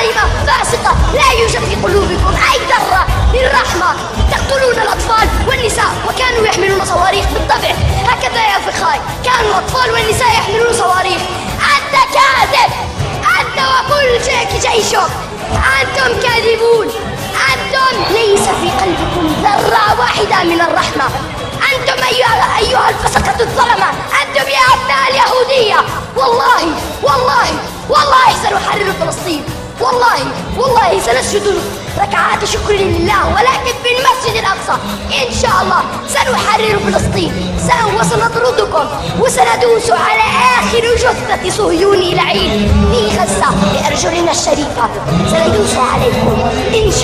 ظالمة فاسقة، لا يوجد في قلوبكم أي ذرة للرحمة. تقتلون الأطفال والنساء وكانوا يحملون صواريخ. بالطبع هكذا يا فخاي، كانوا الأطفال والنساء يحملون صواريخ. أنت كاذب، أنت وكل جيشك، أنتم كاذبون. أنتم ليس في قلبكم ذرة واحدة من الرحمة. أنتم أيها الفسقة الظلمة، أنتم يا أبناء اليهودية. والله والله والله سنحرر فلسطين، والله سنسجد ركعات شكر لله، ولكن في المسجد الأقصى إن شاء الله سنحرر فلسطين. وسنطردكم وسندوس على آخر جثة صهيوني لعين في غزة بأرجلنا الشريفة. سندوس عليكم إن شاء